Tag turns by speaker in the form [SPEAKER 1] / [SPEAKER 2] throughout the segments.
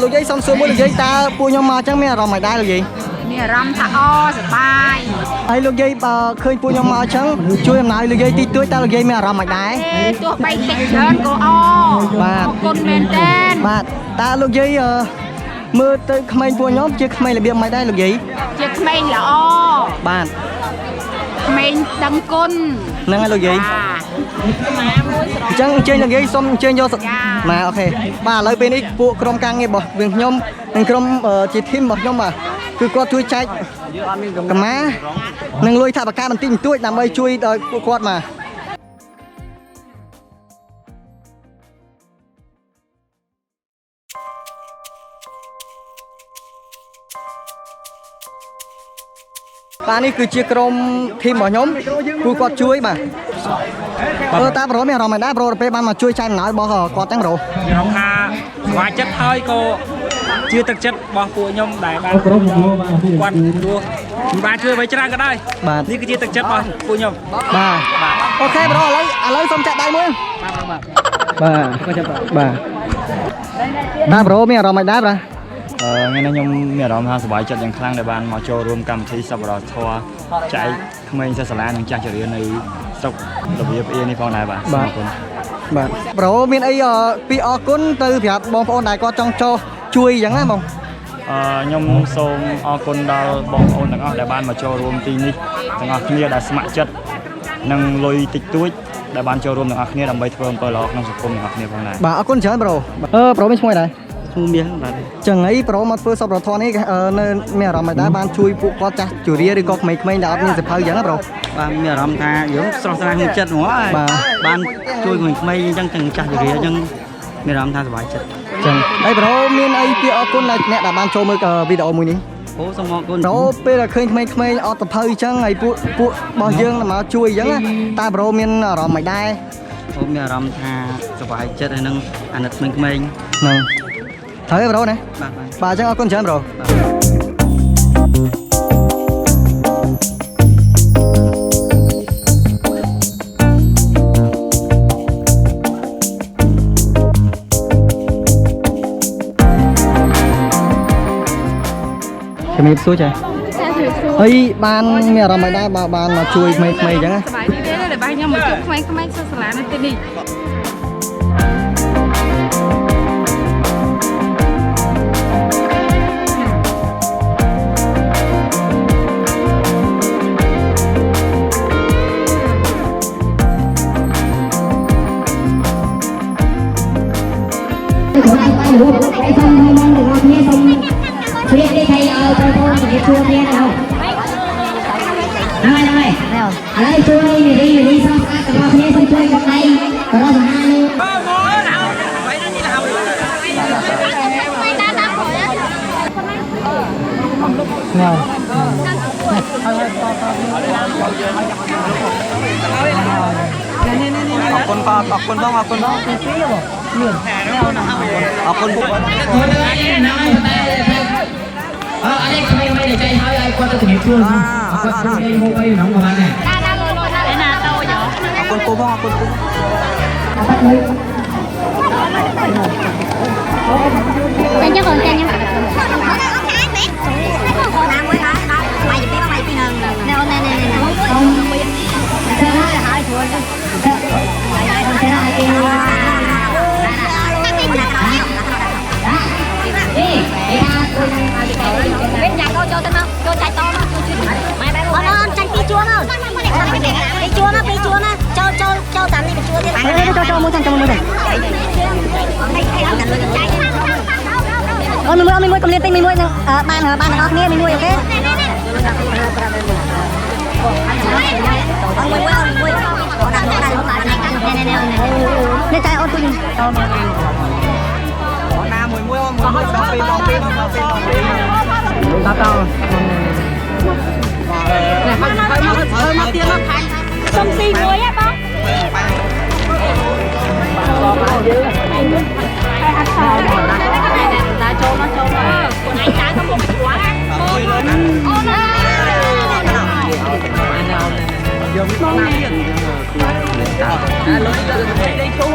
[SPEAKER 1] លោកយាយសំសួរមួយលោកយាយតើពួកខ្ញុំមកអញ្ចឹងមានអារម្មណ៍មិនដែរលោកយាយ
[SPEAKER 2] មានអារម្មណ៍ថាអូសប្បាយ
[SPEAKER 1] ហើយលោកយាយបើឃើញពួកខ្ញុំមកអញ្ចឹងជួយអំណោយលោកយាយទីទួចតើលោកយាយមានអារម្មណ៍មិនដែរ
[SPEAKER 2] ទោះបីតិចច្រើនក៏អូបាទអរគុណមែនតើ
[SPEAKER 1] បាទតើលោកយាយមើលទៅក្មេងពួកខ្ញុំជាក្មេងរបៀបមិនដែរលោកយាយ
[SPEAKER 2] ជាក្មេងល្អ
[SPEAKER 1] បាទ
[SPEAKER 2] ក្មេងដឹងគុណ
[SPEAKER 1] ហ្នឹងហើយលោកយាយអញ្ចឹងអញ្ជើញលោកយាយសូមអញ្ជើញយកបាទអូខេបាទឥឡូវពេលនេះពួកក្រុមការងាររបស់ខ្ញុំនិងក្រុមជាធីមរបស់ខ្ញុំបាទគឺគាត់ជួយចែកកម្មានិងលុយថវិកាបន្តិចបន្តួចដើម្បីជួយដល់ពួកគាត់មកបាទនេះគឺជាក្រុមធីមរបស់ខ្ញុំគឺគាត់ជួយបាទតាប្រូមានអារម្មណ៍មិនដែរប្រូពេលបានមកជួយចែកអំណោយរបស់គាត់ទាំងប្រូ
[SPEAKER 3] មានអារម្មណ៍ថាសប្បាយចិត្តហើយក៏ជាទឹកចិត្តរបស់ពួកខ្ញុំដែលបានក្រុមគាត់ទោះមិនបានជួយអ្វីច្រើនក៏ដោយ
[SPEAKER 1] បាទ
[SPEAKER 3] នេះគឺជាទឹកចិត្តរបស់ពួកខ្ញុំ
[SPEAKER 1] បាទអូខេប្រូឥឡូវសូមចាក់ដៃមួយបាទបាទតាប្រូមានអារម្មណ៍មិនដែរបាទ
[SPEAKER 3] ថ្ងៃនេះខ្ញុំមានអារម្មណ៍ថាសប្បាយចិត្តយ៉ាងខ្លាំងដែលបានមកចូលរួមកម្មវិធីសប្បុរសធម៌ចែកក្មេងសិស្សសាលានិងចាស់ជរានៅស្រុករបៀបអៀនេះផងដែរបាទ
[SPEAKER 1] អរគុណបាទប្រូមានអីពីអរគុណទៅប្រាប់បងប្អូនដែលគាត់ចង់ចូលជួយអញ្ចឹងណាបង
[SPEAKER 3] ខ្ញុំសូមអរគុណដល់បងប្អូនទាំងអស់ដែលបានមកចូលរួមទីនេះទាំងអស់គ្នាដែលស្ម័គ្រចិត្តនិងលុយតិចតួចដែលបានចូលរួមទាំងអស់គ្នាដើម្បីធ្វើអំពើល្អក្នុងសង្គមទាំងអស់គ្នាផងដែរ
[SPEAKER 1] បាទអរគុណច្រើនប្រូប្រូមានឈ្មោះអីដែរ
[SPEAKER 3] មានបាទ
[SPEAKER 1] ចឹងអីប្រូមកធ្វើសប្បុរសធម៌នេះនៅមានអារម្មណ៍មិនដែរបានជួយពួកគាត់ចាស់ជរាឬក៏ក្មេងៗដែលអត់មានសភៅអញ្ចឹងណាប្រូ
[SPEAKER 3] បាទមានអារម្មណ៍ថាយើងស្រស់ស្រាយក្នុងចិត្តហ្មងបាទបានជួយក្មេងៗអញ្ចឹងទាំងចាស់ជរាអញ្ចឹងមានអារម្មណ៍ថាសប្បាយចិត្ត
[SPEAKER 1] ចឹងហើយប្រូមានអីពីអរគុណអ្នកដែលបានចូលមើលវីដេអូមួយនេះ
[SPEAKER 3] អូសូមអរគុណ
[SPEAKER 1] ប្រូពេលដែលឃើញក្មេងៗអត់សភៅអញ្ចឹងហើយពួករបស់យើងមកជួយអញ្ចឹងតើប្រូមានអារម្មណ៍មិនដែរ
[SPEAKER 3] អូមានអារម្មណ៍ថាសប្បាយចិត្តហើយនឹងអាណិតក្មេងៗ
[SPEAKER 1] ហ្នឹងត្រូវទេប្រូណាបាទអញ្ចឹងអរគុណច្រើនប្រូជំរាបសួរចាហើយបានមានអារម្មណ៍មិនដែរបើបានមកជួយក្មេងៗអញ្ចឹងណា
[SPEAKER 2] សប្បាយទេដែលបាទខ្ញុំមកជួបក្មេងៗសិស្សសាលានៅទីនេះ
[SPEAKER 4] ហើយសូមឲ្យបងទាំងអស់គ្នាសូមជ្រាបនេះឲ្យបងប្អូនជំរាបសួរគ្នាដល់ហើយហើយជួយនិយាយសំខាន់ទាំងអស់គ្នាសូមជួយកំដៃបរិយាហាលើ
[SPEAKER 1] ញ៉ៅអរគុណបងអរគុណបងពីបងមានអរគុណពួក
[SPEAKER 4] អនេះក្មេងៗដែលចៃហើយឲ្យគាត់ទៅជំរាបសួរគាត់ជួយហូបអីក្នុងប្រហែលនេះ
[SPEAKER 2] ណាតូច
[SPEAKER 1] អរគុណពូបងអរគុណពូ
[SPEAKER 2] ចាញ់ចឹងបងចាញ់ចឹងវិញចាចូលទៅមកចូលចាច់តមកអូនចាញ់ពីជួមកពីជួមកចូលតាមនេះពីជួទៀតចូលមួយទៅអូនមួយកំលៀនពេញមួយនឹងបានទាំងអស់គ្នាមួយអូខេនេះតែអូនជួយអូន
[SPEAKER 1] ណាមួយអូនមួយដល់ពេលតាតើហើយមកទៀតមកខាង
[SPEAKER 2] សុំស៊ីមួយហ៎បងតែអត់ខោតាចូលមកខ្លួនឯងចាក៏មកស្គាល់អូន
[SPEAKER 1] យកមកណាទៀតលើដៃគូ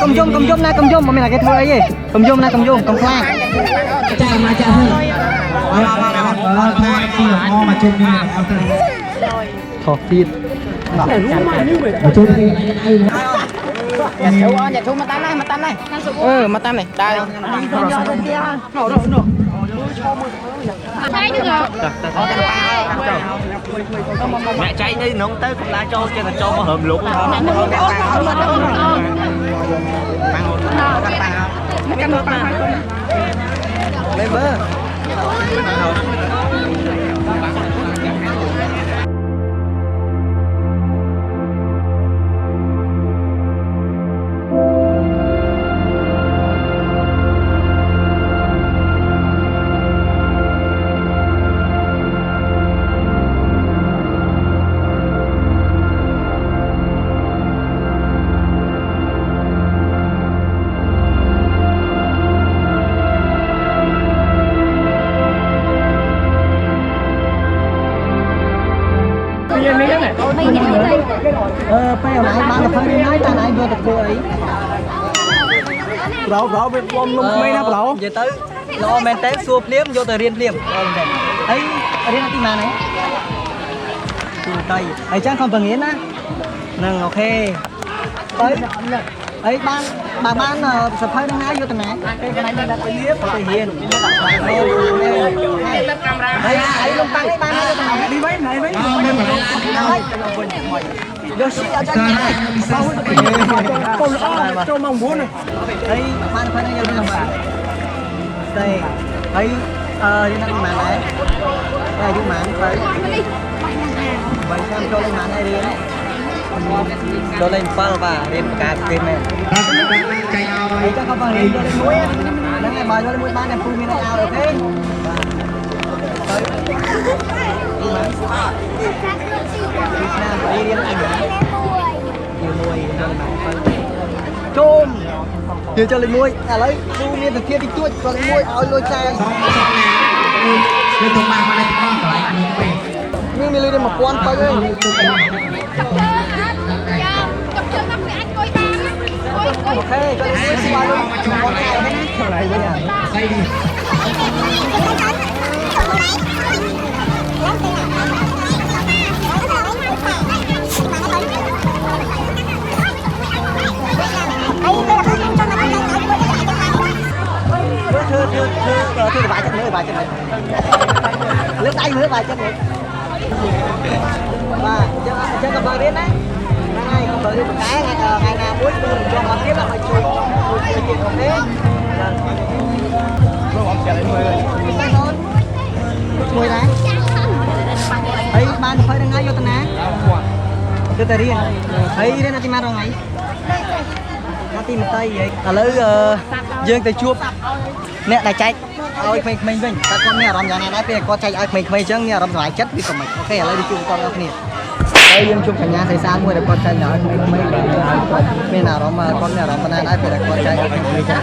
[SPEAKER 1] cầm dùm nè cầm dùm mà mình là cái thua ấy gì cầm dùm nè cầm dùm cầm khoa
[SPEAKER 4] chạy mà chạy hơn thôi khi mà mà chung đi là
[SPEAKER 1] thọ tiền
[SPEAKER 4] mà chung đi
[SPEAKER 5] nhà thu mà tan này mà tan này đây mẹ cháy đi nó tới cũng đã cho là cho mà hầm lục
[SPEAKER 1] lên bơ phải ở lại bạn là phải đi nói ta lại vô tập cô ấy rõ bên bom lung mấy nắp rõ về tới lo men té xua liếm vô từ riêng liếm ấy riêng tí mà này tây ấy chắc không phần yến á nâng ok tới ấy ban sập hơi nó ngay vô từ này cái này là cái liếp cái hiền ấy lông tăng ấy ban đi mấy này mấy vô xí ở trên này cho mong muốn này ấy ban phải nó vô đây ấy đi nó màn này đây đi màn phải vậy xem cho lên màn này đi đấy cho lên phao và lên cà phê này ấy cho các bạn lên cho lên muối nó này mời cho lên muối bán em phun miếng nào được thế đi đến anh nhiều muối chôm nhiều cho lên muối lấy phun miếng từ kia đi chuột cho lên muối ôi lôi chai
[SPEAKER 4] lên tông ba mà lên con lại
[SPEAKER 1] nhưng mình lên một con tới ấy ok cho lên muối xíu luôn con chai đấy lại đây à
[SPEAKER 4] xây đi
[SPEAKER 1] thưa vài chất nữa nước tay nữa vài chất nữa và chơi cà phê đến đấy ngày cà phê đến một cái ngày nào muối tôi cho họ tiếp là phải chui chuyện không thế chui đấy ấy ban phải đang ngay vô tên á từ từ đi ấy đến là tìm ăn rồi ngày nó tìm một tay vậy lấy dương tay chuột nè đại chạy ơi mình ta con mẹ làm nhà này đấy con chạy ơi mình chứ nghe làm thoại chất đi còn mình ok lấy đi chung con đó nè đây dương chung cả nhà thấy sao mua được con chạy nhỏ mấy bên nào đó mà con mẹ làm con này đấy phải là con chạy ở mình chạy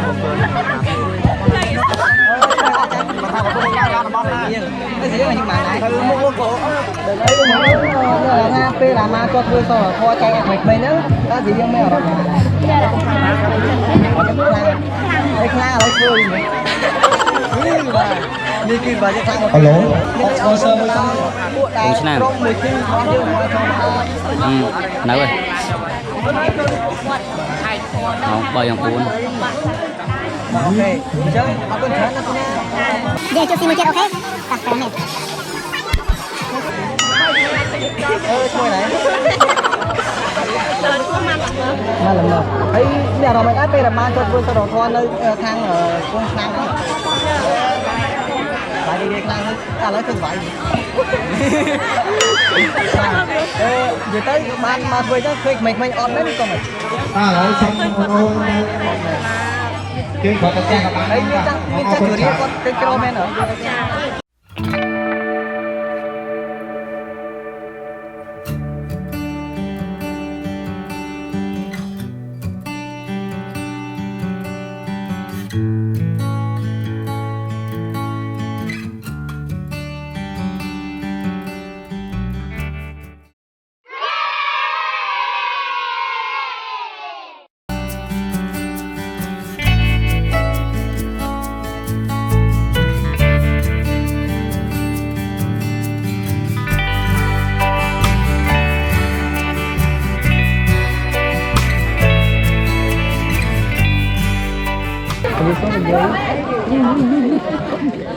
[SPEAKER 1] cái gì mà những bạn này mua cổ nga p là ma cho tôi sao kho chạy mình nữa có gì không mẹ làm cái khá lấy phơi như kia bà sẽ sang
[SPEAKER 4] alo
[SPEAKER 1] con sơ mới xong
[SPEAKER 5] nấu rồi không bao giờ cuốn
[SPEAKER 1] ok chơi con chán nó
[SPEAKER 2] về cho xin một chuyện ok đặt cái này
[SPEAKER 1] thôi này mà làm nào ấy nhà rồi mình áp đây là mang cho tôi sau đó con nơi thang ở con thang đó phải đi thang ta lấy thương vậy về tới ban mà về chắc mình on đấy con mình
[SPEAKER 4] lấy xong ôn cái gọi là trang các
[SPEAKER 1] ấy chắc gửi đi con cái comment ở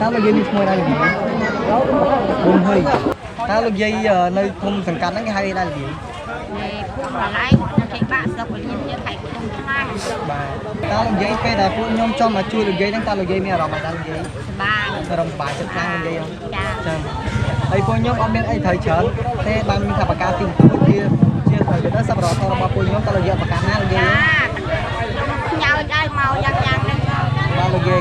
[SPEAKER 1] Tao là dây đi mua đây là gì? Bùn hơi. Tao là dây nơi thùng sẵn cắn cái hay đây là gì? Tao là dây phê là phụ nhóm cho mà chui được dây đang tao là dây mẹ rồi mà tao là dây. Tao đồng bài chân khang dây không? Chân. Đây phụ nhóm ông bên ấy thời chớn. Thế ban mình thả bạc ca tìm kia chia thời cái đó sắp rồi tao là phụ nhóm tao là dây bạc ca na là dây.
[SPEAKER 2] nhau đây màu vàng vàng đây.
[SPEAKER 1] Tao là dây.